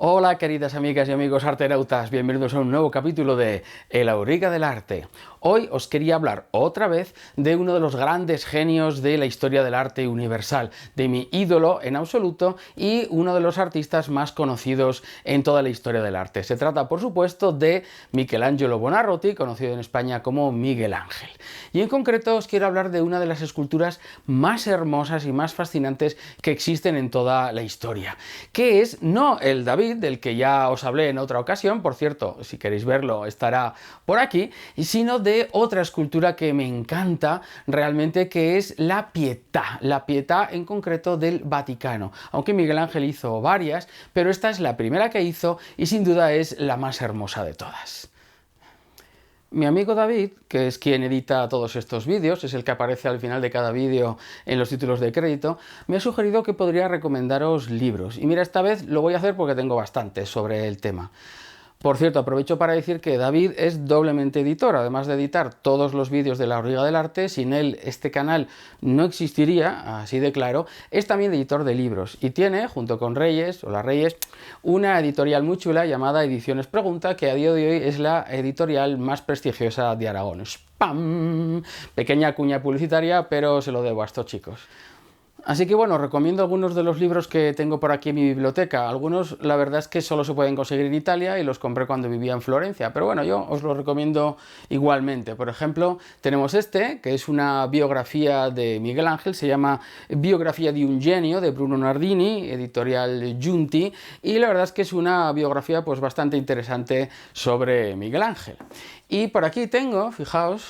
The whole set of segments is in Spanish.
Hola queridas amigas y amigos artenautas, bienvenidos a un nuevo capítulo de El Auriga del Arte. Hoy os quería hablar otra vez de uno de los grandes genios de la historia del arte universal, de mi ídolo en absoluto y uno de los artistas más conocidos en toda la historia del arte. Se trata, por supuesto, de Michelangelo Buonarroti, conocido en España como Miguel Ángel. Y en concreto os quiero hablar de una de las esculturas más hermosas y más fascinantes que existen en toda la historia, que es no el David, del que ya os hablé en otra ocasión, por cierto, si queréis verlo estará por aquí, sino de otra escultura que me encanta realmente, que es la Pietà en concreto del Vaticano, aunque Miguel Ángel hizo varias, pero esta es la primera que hizo y sin duda es la más hermosa de todas. Mi amigo David, que es quien edita todos estos vídeos, es el que aparece al final de cada vídeo en los títulos de crédito, me ha sugerido que podría recomendaros libros. Y mira, esta vez lo voy a hacer porque tengo bastantes sobre el tema. Por cierto, aprovecho para decir que David es doblemente editor, además de editar todos los vídeos de La Auriga del Arte. Sin él este canal no existiría, así de claro. Es también editor de libros y tiene, junto con Reyes, o las Reyes, una editorial muy chula llamada Ediciones Pregunta, que a día de hoy es la editorial más prestigiosa de Aragón. ¡Spam! Pequeña cuña publicitaria, pero se lo debo a estos chicos. Así que bueno, recomiendo algunos de los libros que tengo por aquí en mi biblioteca. Algunos, la verdad es que solo se pueden conseguir en Italia y los compré cuando vivía en Florencia, pero bueno, yo os los recomiendo igualmente. Por ejemplo, tenemos este, que es una biografía de Miguel Ángel, se llama Biografía de un genio, de Bruno Nardini, editorial Giunti, y la verdad es que es una biografía pues bastante interesante sobre Miguel Ángel. Y por aquí tengo, fijaos,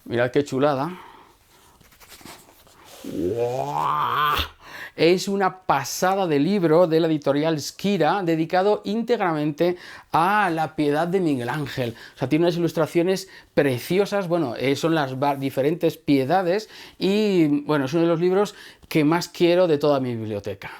mirad qué chulada. ¡Wow! Es una pasada de libro de la editorial Skira, dedicado íntegramente a la Piedad de Miguel Ángel. O sea, tiene unas ilustraciones preciosas, bueno, son las diferentes piedades y, bueno, es uno de los libros que más quiero de toda mi biblioteca.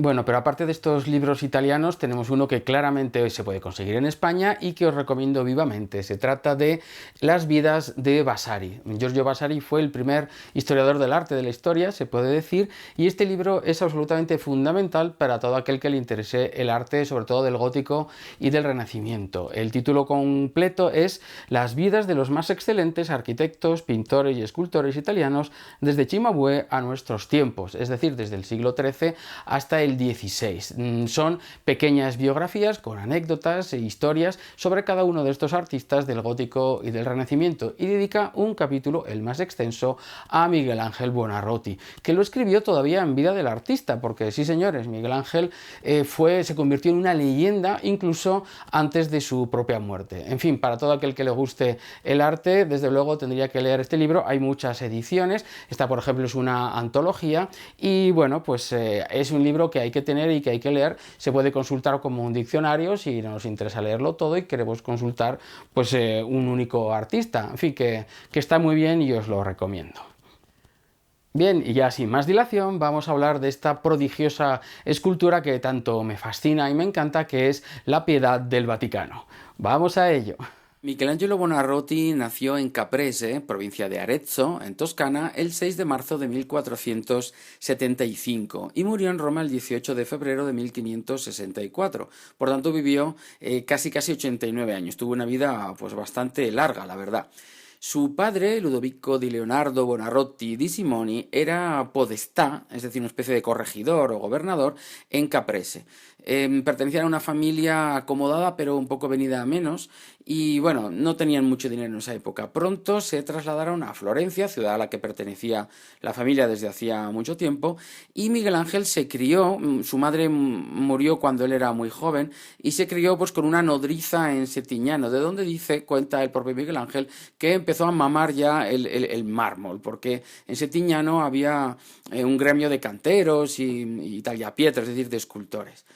Bueno, pero aparte de estos libros italianos, tenemos uno que claramente se puede conseguir en España y que os recomiendo vivamente. Se trata de Las vidas de Vasari. Giorgio Vasari fue el primer historiador del arte de la historia, se puede decir, y este libro es absolutamente fundamental para todo aquel que le interese el arte, sobre todo del gótico y del Renacimiento. El título completo es Las vidas de los más excelentes arquitectos, pintores y escultores italianos desde Cimabue a nuestros tiempos, es decir, desde el siglo XIII hasta el XVI. Son pequeñas biografías con anécdotas e historias sobre cada uno de estos artistas del gótico y del Renacimiento, y dedica un capítulo, el más extenso, a Miguel Ángel Buonarroti, que lo escribió todavía en vida del artista, porque sí señores, Miguel Ángel se convirtió en una leyenda incluso antes de su propia muerte. En fin, para todo aquel que le guste el arte, desde luego tendría que leer este libro. Hay muchas ediciones, esta por ejemplo es una antología y bueno, pues es un libro que hay que tener y que hay que leer. Se puede consultar como un diccionario si nos interesa leerlo todo y queremos consultar pues un único artista. En fin, que está muy bien y os lo recomiendo. Bien, y ya sin más dilación vamos a hablar de esta prodigiosa escultura que tanto me fascina y me encanta, que es la Piedad del Vaticano. ¡Vamos a ello! Michelangelo Buonarroti nació en Caprese, provincia de Arezzo, en Toscana, el 6 de marzo de 1475 y murió en Roma el 18 de febrero de 1564. Por tanto, vivió casi 89 años. Tuvo una vida pues bastante larga, la verdad. Su padre, Ludovico di Leonardo Buonarroti di Simoni, era podestà, es decir, una especie de corregidor o gobernador, en Caprese. Pertenecían a una familia acomodada, pero un poco venida a menos, y bueno, no tenían mucho dinero en esa época. Pronto se trasladaron a Florencia, ciudad a la que pertenecía la familia desde hacía mucho tiempo, y Miguel Ángel se crió, su madre murió cuando él era muy joven, y se crió pues con una nodriza en Settignano, de donde cuenta el propio Miguel Ángel, que empezó a mamar ya el mármol, porque en Settignano había un gremio de canteros y tallapiedras, es decir, de escultores.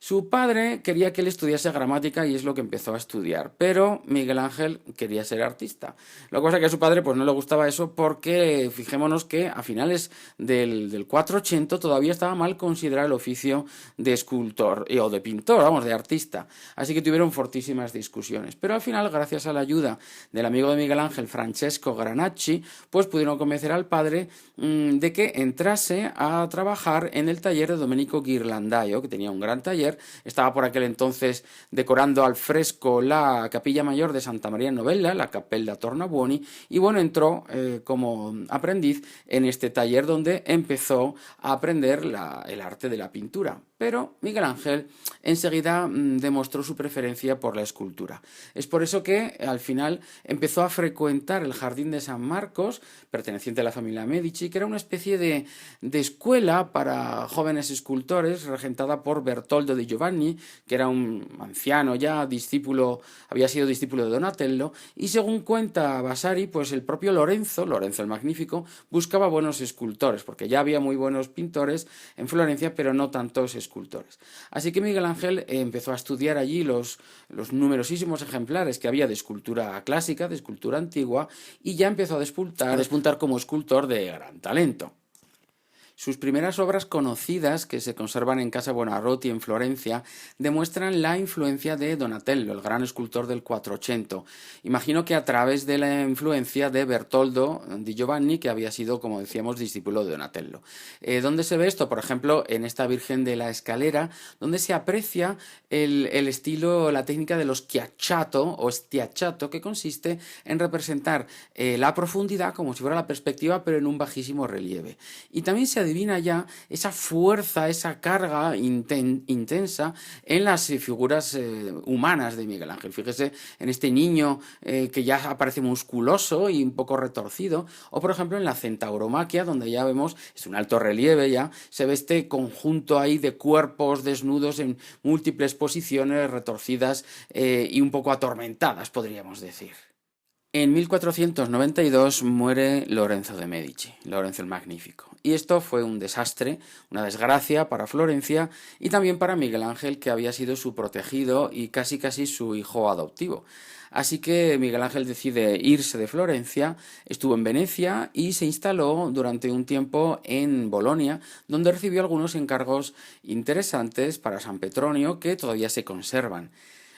Su padre quería que él estudiase gramática y es lo que empezó a estudiar, pero Miguel Ángel quería ser artista. Lo que pasa es que a su padre pues no le gustaba eso porque fijémonos que a finales del 480 todavía estaba mal considerar el oficio de escultor o de pintor, vamos, de artista. Así que tuvieron fortísimas discusiones. Pero al final, gracias a la ayuda del amigo de Miguel Ángel, Francesco Granacci, pues pudieron convencer al padre de que entrase a trabajar en el taller de Domenico Ghirlandaio, que tenía un gran taller. Estaba por aquel entonces decorando al fresco la capilla mayor de Santa María Novella, la Cappella Tornabuoni, y bueno, entró como aprendiz en este taller donde empezó a aprender el arte de la pintura. Pero Miguel Ángel enseguida demostró su preferencia por la escultura. Es por eso que al final empezó a frecuentar el Jardín de San Marcos, perteneciente a la familia Medici, que era una especie de escuela para jóvenes escultores, regentada por Bertoldo di Giovanni, que era un anciano ya, había sido discípulo de Donatello, y según cuenta Vasari, pues el propio Lorenzo el Magnífico, buscaba buenos escultores, porque ya había muy buenos pintores en Florencia, pero no tantos escultores. Así que Miguel Ángel empezó a estudiar allí los numerosísimos ejemplares que había de escultura clásica, de escultura antigua, y ya empezó a despuntar como escultor de gran talento. Sus primeras obras conocidas, que se conservan en Casa Buonarroti en Florencia, demuestran la influencia de Donatello, el gran escultor del 480. Imagino que a través de la influencia de Bertoldo di Giovanni, que había sido, como decíamos, discípulo de Donatello. ¿Dónde se ve esto? Por ejemplo, en esta Virgen de la Escalera, donde se aprecia el estilo, la técnica de los schiacciato o stiacciato, que consiste en representar la profundidad como si fuera la perspectiva, pero en un bajísimo relieve. Y también se adivina ya esa fuerza, esa carga intensa en las figuras humanas de Miguel Ángel. Fíjese en este niño que ya aparece musculoso y un poco retorcido, o por ejemplo en la Centauromaquia, donde ya vemos, es un alto relieve ya, se ve este conjunto ahí de cuerpos desnudos en múltiples posiciones retorcidas y un poco atormentadas, podríamos decir. En 1492 muere Lorenzo de Medici, Lorenzo el Magnífico. Y esto fue un desastre, una desgracia para Florencia y también para Miguel Ángel, que había sido su protegido y casi su hijo adoptivo. Así que Miguel Ángel decide irse de Florencia, estuvo en Venecia y se instaló durante un tiempo en Bolonia, donde recibió algunos encargos interesantes para San Petronio que todavía se conservan.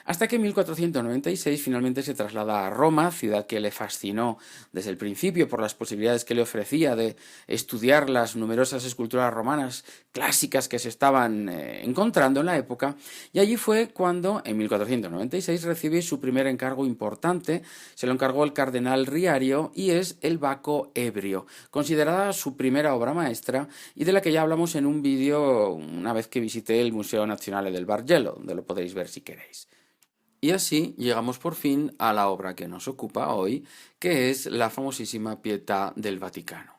Hasta que en 1496 finalmente se traslada a Roma, ciudad que le fascinó desde el principio por las posibilidades que le ofrecía de estudiar las numerosas esculturas romanas clásicas que se estaban encontrando en la época, y allí fue cuando en 1496 recibe su primer encargo importante, se lo encargó el cardenal Riario, y es el Baco Ebrio, considerada su primera obra maestra y de la que ya hablamos en un vídeo una vez que visité el Museo Nazionale del Bargello, donde lo podéis ver si queréis. Y así llegamos por fin a la obra que nos ocupa hoy, que es la famosísima Pietà del Vaticano.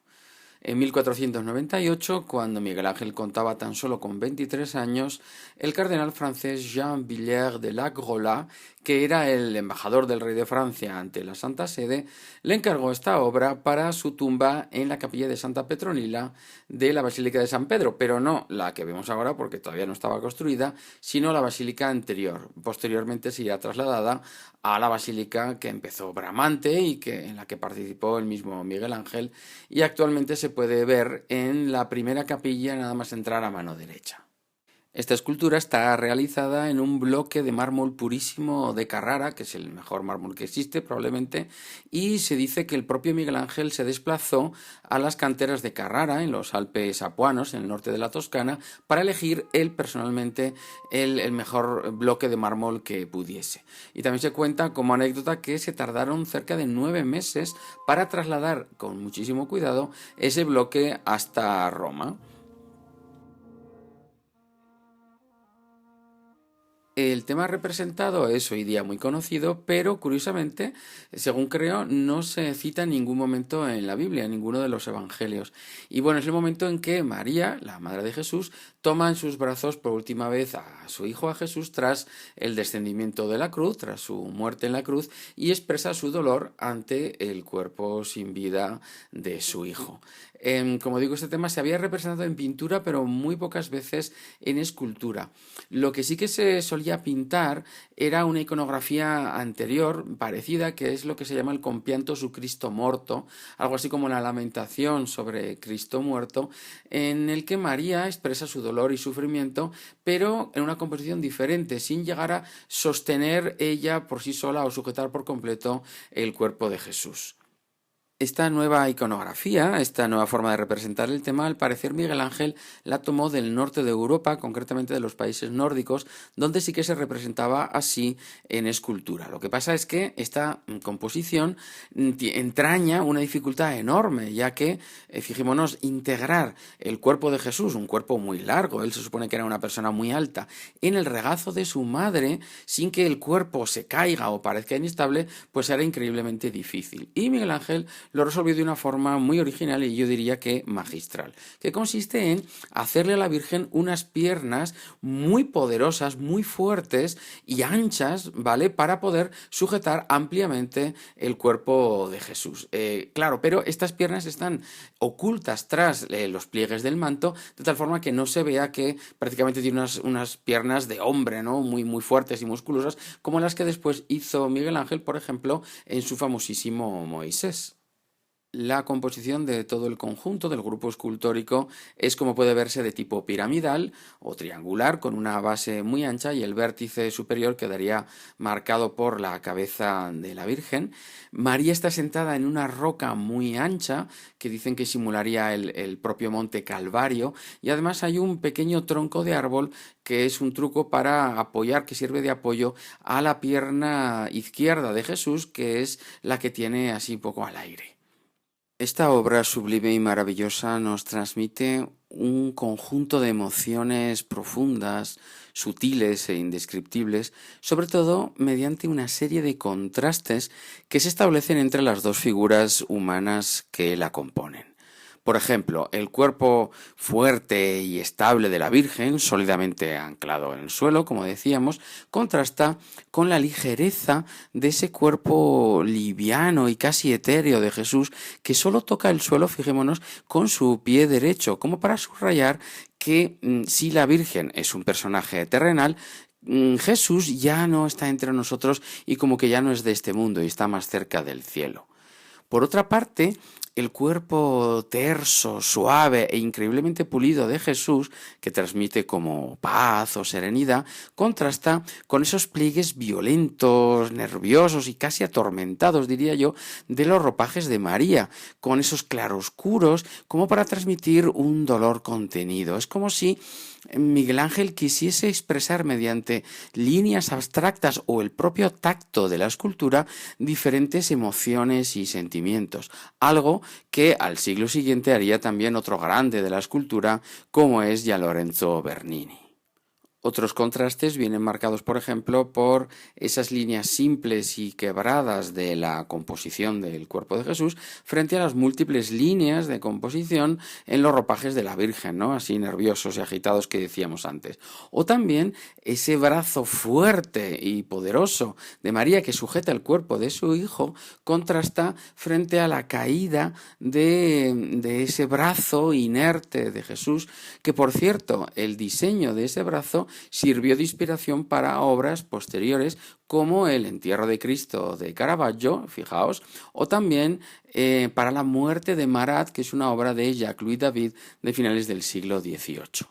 En 1498, cuando Miguel Ángel contaba tan solo con 23 años, el cardenal francés Jean Villers de Lagrola, que era el embajador del rey de Francia ante la Santa Sede, le encargó esta obra para su tumba en la capilla de Santa Petronila de la Basílica de San Pedro, pero no la que vemos ahora porque todavía no estaba construida, sino la basílica anterior. Posteriormente sería trasladada a la basílica que empezó Bramante y en la que participó el mismo Miguel Ángel, y actualmente se puede ver en la primera capilla nada más entrar a mano derecha. Esta escultura está realizada en un bloque de mármol purísimo de Carrara, que es el mejor mármol que existe probablemente, y se dice que el propio Miguel Ángel se desplazó a las canteras de Carrara, en los Alpes apuanos, en el norte de la Toscana, para elegir él personalmente el mejor bloque de mármol que pudiese. Y también se cuenta como anécdota que se tardaron cerca de 9 meses para trasladar con muchísimo cuidado ese bloque hasta Roma. El tema representado es hoy día muy conocido, pero curiosamente, según creo, no se cita en ningún momento en la Biblia, en ninguno de los evangelios. Y bueno, es el momento en que María, la madre de Jesús, toma en sus brazos por última vez a su hijo, a Jesús, tras el descendimiento de la cruz, tras su muerte en la cruz, y expresa su dolor ante el cuerpo sin vida de su hijo. Como digo, este tema se había representado en pintura, pero muy pocas veces en escultura. Lo que sí que se solía pintar era una iconografía anterior, parecida, que es lo que se llama el compianto su Cristo morto, algo así como la lamentación sobre Cristo muerto, en el que María expresa su dolor y sufrimiento, pero en una composición diferente, sin llegar a sostener ella por sí sola o sujetar por completo el cuerpo de Jesús. Esta nueva iconografía, esta nueva forma de representar el tema, al parecer Miguel Ángel la tomó del norte de Europa, concretamente de los países nórdicos, donde sí que se representaba así en escultura. Lo que pasa es que esta composición entraña una dificultad enorme, ya que, fijémonos, integrar el cuerpo de Jesús, un cuerpo muy largo, él se supone que era una persona muy alta, en el regazo de su madre, sin que el cuerpo se caiga o parezca inestable, pues era increíblemente difícil. Y Miguel Ángel lo resolvió de una forma muy original y yo diría que magistral, que consiste en hacerle a la Virgen unas piernas muy poderosas, muy fuertes y anchas, ¿vale? Para poder sujetar ampliamente el cuerpo de Jesús. Claro, pero estas piernas están ocultas tras los pliegues del manto, de tal forma que no se vea que prácticamente tiene unas piernas de hombre, ¿no? Muy, muy fuertes y musculosas, como las que después hizo Miguel Ángel, por ejemplo, en su famosísimo Moisés. La composición de todo el conjunto del grupo escultórico es, como puede verse, de tipo piramidal o triangular, con una base muy ancha y el vértice superior quedaría marcado por la cabeza de la Virgen. María está sentada en una roca muy ancha, que dicen que simularía el propio monte Calvario, y además hay un pequeño tronco de árbol que es un truco para apoyar, que sirve de apoyo a la pierna izquierda de Jesús, que es la que tiene así un poco al aire. Esta obra sublime y maravillosa nos transmite un conjunto de emociones profundas, sutiles e indescriptibles, sobre todo mediante una serie de contrastes que se establecen entre las dos figuras humanas que la componen. Por ejemplo, el cuerpo fuerte y estable de la Virgen, sólidamente anclado en el suelo, como decíamos, contrasta con la ligereza de ese cuerpo liviano y casi etéreo de Jesús, que solo toca el suelo, fijémonos, con su pie derecho, como para subrayar que si la Virgen es un personaje terrenal, Jesús ya no está entre nosotros y como que ya no es de este mundo y está más cerca del cielo. Por otra parte, el cuerpo terso, suave e increíblemente pulido de Jesús, que transmite como paz o serenidad, contrasta con esos pliegues violentos, nerviosos y casi atormentados, diría yo, de los ropajes de María, con esos claroscuros como para transmitir un dolor contenido. Es como si Miguel Ángel quisiese expresar mediante líneas abstractas o el propio tacto de la escultura diferentes emociones y sentimientos, algo que al siglo siguiente haría también otro grande de la escultura como es Gian Lorenzo Bernini. Otros contrastes vienen marcados, por ejemplo, por esas líneas simples y quebradas de la composición del cuerpo de Jesús frente a las múltiples líneas de composición en los ropajes de la Virgen, ¿no? Así nerviosos y agitados que decíamos antes. O también ese brazo fuerte y poderoso de María que sujeta el cuerpo de su hijo contrasta frente a la caída de ese brazo inerte de Jesús, que por cierto, el diseño de ese brazo sirvió de inspiración para obras posteriores como el entierro de Cristo de Caravaggio, fijaos, o también para la muerte de Marat, que es una obra de Jacques-Louis David de finales del siglo XVIII.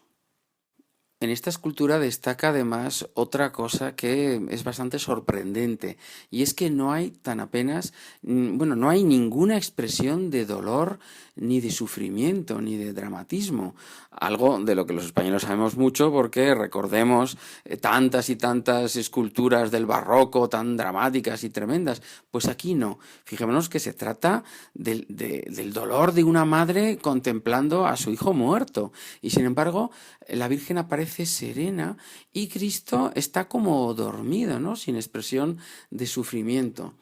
En esta escultura destaca además otra cosa que es bastante sorprendente, y es que no hay tan apenas, no hay ninguna expresión de dolor, ni de sufrimiento, ni de dramatismo, algo de lo que los españoles sabemos mucho porque recordemos tantas y tantas esculturas del barroco tan dramáticas y tremendas. Pues aquí no, fijémonos que se trata del dolor de una madre contemplando a su hijo muerto, y sin embargo la Virgen aparece serena y Cristo está como dormido, ¿no? Sin expresión de sufrimiento.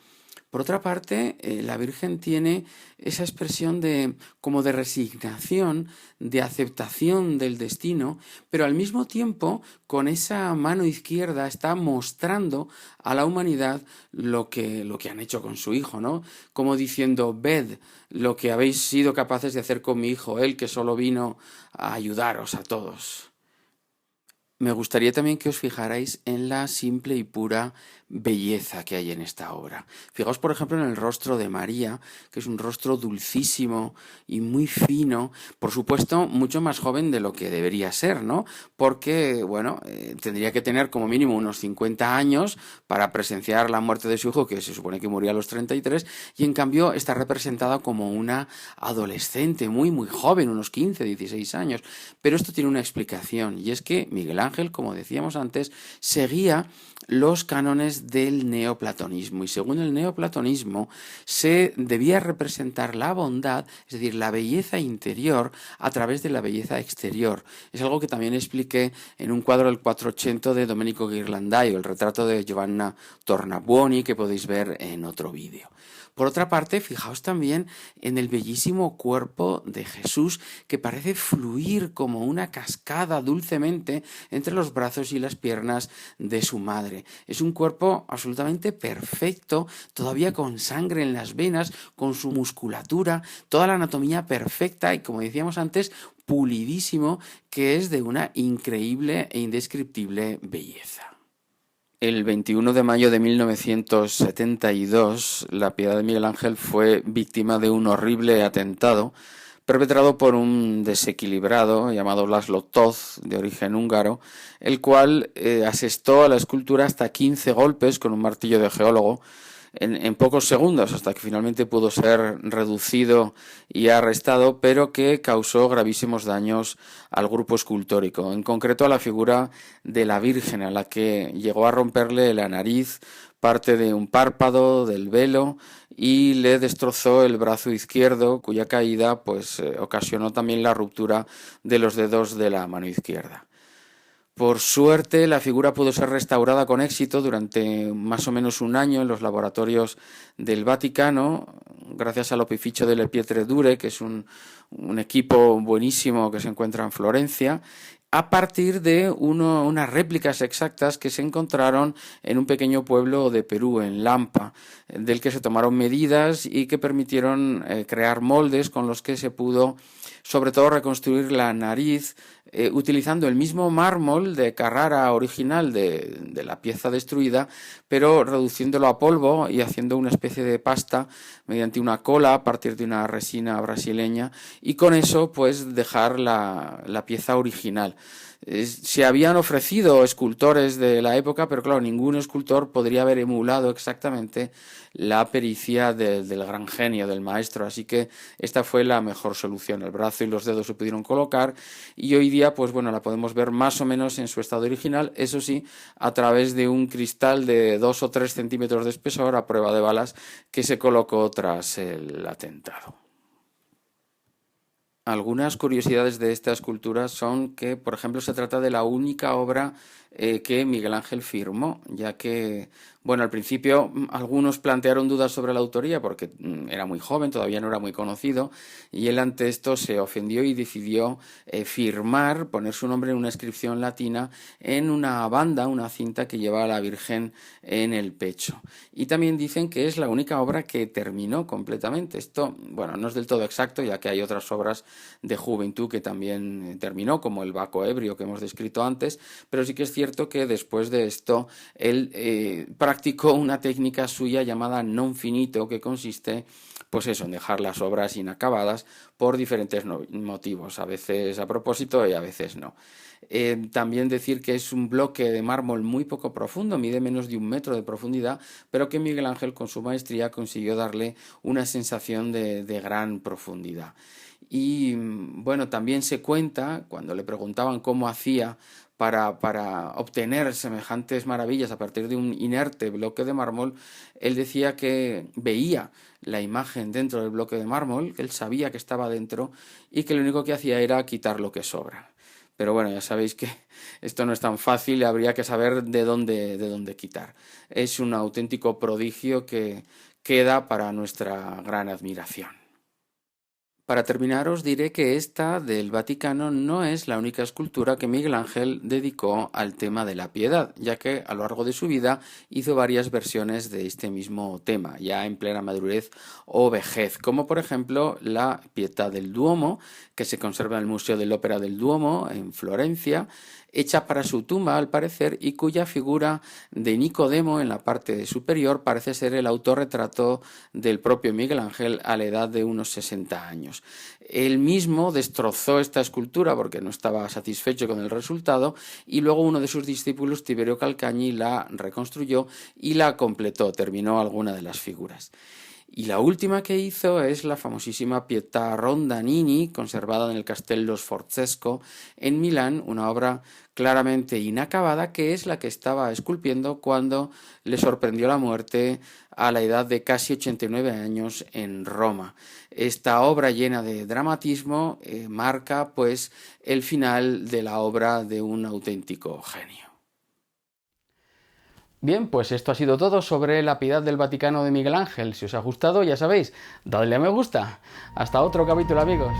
Por otra parte, la Virgen tiene esa expresión de como de resignación, de aceptación del destino, pero al mismo tiempo con esa mano izquierda está mostrando a la humanidad lo que han hecho con su hijo, ¿no? Como diciendo, ved lo que habéis sido capaces de hacer con mi hijo, él que solo vino a ayudaros a todos. Me gustaría también que os fijarais en la simple y pura belleza que hay en esta obra. Fijaos, por ejemplo, en el rostro de María, que es un rostro dulcísimo y muy fino, por supuesto, mucho más joven de lo que debería ser, ¿no? Porque, bueno, tendría que tener como mínimo unos 50 años para presenciar la muerte de su hijo, que se supone que murió a los 33, y en cambio está representada como una adolescente muy, muy joven, unos 15, 16 años. Pero esto tiene una explicación, y es que Miguel Ángel, como decíamos antes, seguía los cánones del neoplatonismo, y según el neoplatonismo se debía representar la bondad, es decir, la belleza interior a través de la belleza exterior. Es algo que también expliqué en un cuadro del 480 de Domenico Ghirlandaio, el retrato de Giovanna Tornabuoni, que podéis ver en otro vídeo. Por otra parte, fijaos también en el bellísimo cuerpo de Jesús, que parece fluir como una cascada dulcemente entre los brazos y las piernas de su madre. Es un cuerpo absolutamente perfecto, todavía con sangre en las venas, con su musculatura, toda la anatomía perfecta y, como decíamos antes, pulidísimo, que es de una increíble e indescriptible belleza. El 21 de mayo de 1972, la Piedad de Miguel Ángel fue víctima de un horrible atentado perpetrado por un desequilibrado llamado Laszlo Toth, de origen húngaro, el cual asestó a la escultura hasta 15 golpes con un martillo de geólogo en pocos segundos, hasta que finalmente pudo ser reducido y arrestado, pero que causó gravísimos daños al grupo escultórico, en concreto a la figura de la Virgen, a la que llegó a romperle la nariz, parte de un párpado, del velo, y le destrozó el brazo izquierdo, cuya caída ocasionó también la ruptura de los dedos de la mano izquierda. Por suerte, la figura pudo ser restaurada con éxito durante más o menos un año en los laboratorios del Vaticano, gracias al opificio delle Pietre Dure, que es un equipo buenísimo que se encuentra en Florencia, a partir de unas réplicas exactas que se encontraron en un pequeño pueblo de Perú, en Lampa, del que se tomaron medidas y que permitieron crear moldes con los que se pudo, sobre todo, reconstruir la nariz, utilizando el mismo mármol de Carrara original de la pieza destruida, pero reduciéndolo a polvo y haciendo una especie de pasta mediante una cola a partir de una resina brasileña, y con eso pues dejar la pieza original. Se habían ofrecido escultores de la época, pero claro, ningún escultor podría haber emulado exactamente la pericia del gran genio, del maestro, así que esta fue la mejor solución. El brazo y los dedos se pudieron colocar y hoy día la podemos ver más o menos en su estado original, eso sí, a través de un cristal de 2 o 3 centímetros de espesor a prueba de balas que se colocó tras el atentado. Algunas curiosidades de esta escultura son que, por ejemplo, se trata de la única obra que Miguel Ángel firmó, ya que, al principio algunos plantearon dudas sobre la autoría porque era muy joven, todavía no era muy conocido, y él ante esto se ofendió y decidió firmar, poner su nombre en una inscripción latina en una banda, una cinta que lleva a la Virgen en el pecho. Y también dicen que es la única obra que terminó completamente. Esto, no es del todo exacto, ya que hay otras obras de juventud que también terminó, como el Baco ebrio que hemos descrito antes, pero sí que es cierto que después de esto él practicó una técnica suya llamada non finito, que consiste en dejar las obras inacabadas por diferentes motivos, a veces a propósito y a veces no. También decir que es un bloque de mármol muy poco profundo, mide menos de 1 metro de profundidad, pero que Miguel Ángel con su maestría consiguió darle una sensación de gran profundidad. Y también se cuenta, cuando le preguntaban cómo hacía para obtener semejantes maravillas a partir de un inerte bloque de mármol, él decía que veía la imagen dentro del bloque de mármol, que él sabía que estaba dentro y que lo único que hacía era quitar lo que sobra. pero bueno, ya sabéis que esto no es tan fácil y habría que saber de dónde quitar. Es un auténtico prodigio que queda para nuestra gran admiración. Para terminar, os diré que esta del Vaticano no es la única escultura que Miguel Ángel dedicó al tema de la piedad, ya que a lo largo de su vida hizo varias versiones de este mismo tema, ya en plena madurez o vejez, como por ejemplo la Pietà del Duomo, que se conserva en el Museo dell'Opera del Duomo, en Florencia, hecha para su tumba al parecer y cuya figura de Nicodemo en la parte superior parece ser el autorretrato del propio Miguel Ángel a la edad de unos 60 años. Él mismo destrozó esta escultura porque no estaba satisfecho con el resultado y luego uno de sus discípulos, Tiberio Calcagni, la reconstruyó y la completó, terminó alguna de las figuras. Y la última que hizo es la famosísima Pietà Rondanini, conservada en el Castello Sforzesco en Milán, una obra claramente inacabada que es la que estaba esculpiendo cuando le sorprendió la muerte a la edad de casi 89 años en Roma. Esta obra llena de dramatismo marca pues el final de la obra de un auténtico genio. Bien, pues esto ha sido todo sobre la Piedad del Vaticano de Miguel Ángel. Si os ha gustado, ya sabéis, dadle a me gusta. Hasta otro capítulo, amigos.